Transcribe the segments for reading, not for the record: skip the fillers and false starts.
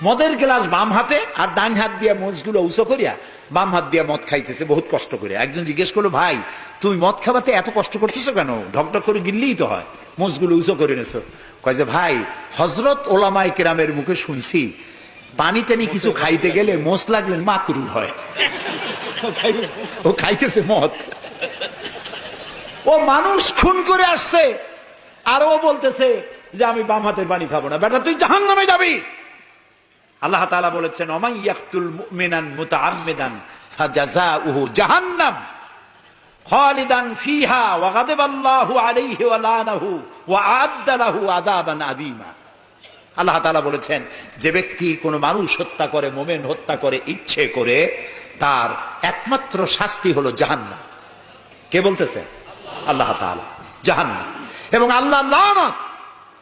মদের গ্লাস বাম হাতে আর ডান হাত দিয়ে মোজগুলো উঁচু করিয়া বাম হাত দিয়ে মদ খাইতেছে বহুত কষ্ট করে। একজন জিজ্ঞেস করলো, ভাই তুমি মদ খাওয়াতে এত কষ্ট করতেছো কেন? ঢকঢক করে গিললেই তো হয়, মোজগুলো উঁচু করে নেছো। কয় যে ভাই, হজরত ওলামায়ে কেরামের মুখে শুনছি পানি টানি কিছু খাইতে গেলে মোজ লাগলে মাকরুহ হয়। ও খাইতেছে মদ, ও মানুষ খুন করে আসছে, আর ও বলতেছে যে আমি বাম হাতের পানি খাবো না। বেটা তুই জাহান্নামে যাবি। আল্লাহ তাআলা বলেছেন, ওমান ইয়াকতুল মুমিনান মুতাআম্মিদান ফাজাযাউহু জাহান্নাম খালিদান ফিহা ওয়া গাদাবাল্লাহু আলাইহি ওয়া লানাহু ওয়া আ'আদ্দা লাহু আযাবান আযীমা। আল্লাহ তাআলা বলেছেন, যে ব্যক্তি কোনো মানুষ হত্যা করে, মুমিন হত্যা করে ইচ্ছে করে, তার একমাত্র শাস্তি হলো জাহান্নাম। কে বলতেছে? আল্লাহ তাআলা। জাহান্নাম এবং আল্লাহর লানত,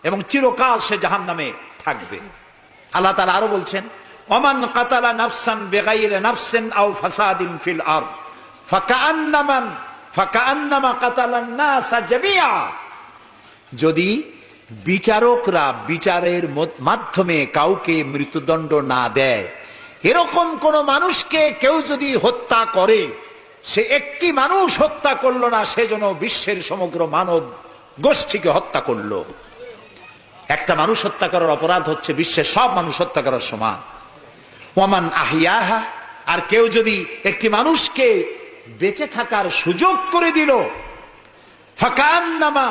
এবং চিরকাল সে জাহান্নামে থাকবে। আল্লাহ তাআলা আরো বলছেন, ওমান কাতালা নাফসান বিগাইরি নাফসিন আও ফাসাদিন ফিল আরদ ফাকান্নামা কাতালান নাস জামিআ। যদি বিচারকরা বিচারের মাধ্যমে কাউকে মৃত্যুদণ্ড না দেয়, এরকম কোন মানুষকে কেউ যদি হত্যা করে, সে একটি মানুষ হত্যা করলো না, সেজন্য বিশ্বের সমগ্র মানব গোষ্ঠীকে হত্যা করলো। একটা মানুষ হত্যা করার অপরাধ হচ্ছে বিশ্বের সব মানুষ হত্যা করার সমান। ওয়ামান আহিয়াহা, আর কেউ যদি একটি মানুষকে বেঁচে থাকার সুযোগ করে দিল, ফাকান্নামা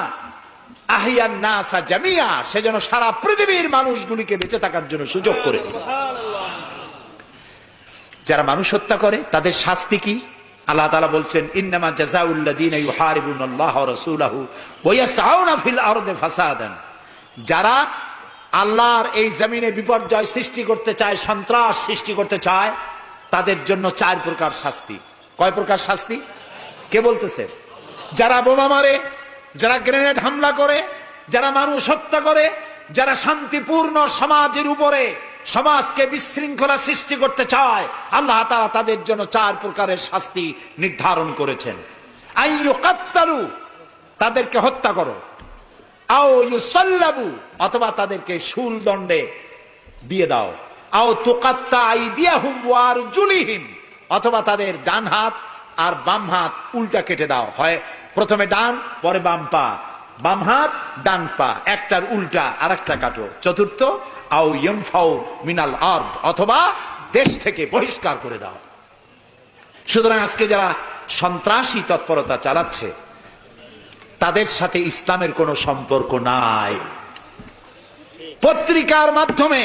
আহিয়ান নাসা জামিয়া, সেজন্য সারা পৃথিবীর মানুষগুলিকে বেঁচে থাকার জন্য সুযোগ করে দিল। যারা মানুষ হত্যা করে তাদের শাস্তি কি? আল্লাহ তাআলা বলছেন, ইন্নামা জাযাউল লাযিনা ইউহারিবুনাল্লাহ ওয়া রাসূলাহু ওয়া ইয়াসআউনা ফিল আরদি ফাসাদান। যারা আল্লাহর এই জমিনে বিপর্যয় সৃষ্টি করতে চায়, সন্ত্রাস সৃষ্টি করতে চায়, তাদের জন্য 4 প্রকার শাস্তি। কয় প্রকার শাস্তি? কে বলতেছে? যারা বোমা মারে, যারা গ্রেনেড হামলা করে, যারা মানুষ হত্যা করে, যারা শান্তিপূর্ণ সমাজের উপরে সমাজকে বিশৃঙ্খলা সৃষ্টি করতে চায়, আল্লাহ তাআলা তাদের জন্য 4 প্রকারের শাস্তি নির্ধারণ করেছেন। আইয়ুকাত্তালু, তাদেরকে হত্যা করো, আও ইউসাল্লাবু, অথবা তাদেরকে শুল দণ্ডে দিয়ে দাও, আও তুকাত্তা আইদিয়াহুম ওয়া আরজুলিহিম, অথবা তাদের ডান হাত আর বাম হাত উল্টা কেটে দাও। হয় প্রথমে ডান, পরে বাম পা, বাম হাত ডান পা, একটার উল্টা আর একটা কাটো। চতুর্থ, আও ইয়ানফাউ মিনাল আরদ, অথবা দেশ থেকে বহিষ্কার করে দাও। সুতরাং আজকে যারা সন্ত্রাসী তৎপরতা চালাচ্ছে, তাদের সাথে ইসলামের কোনো সম্পর্ক নাই। পত্রিকার মাধ্যমে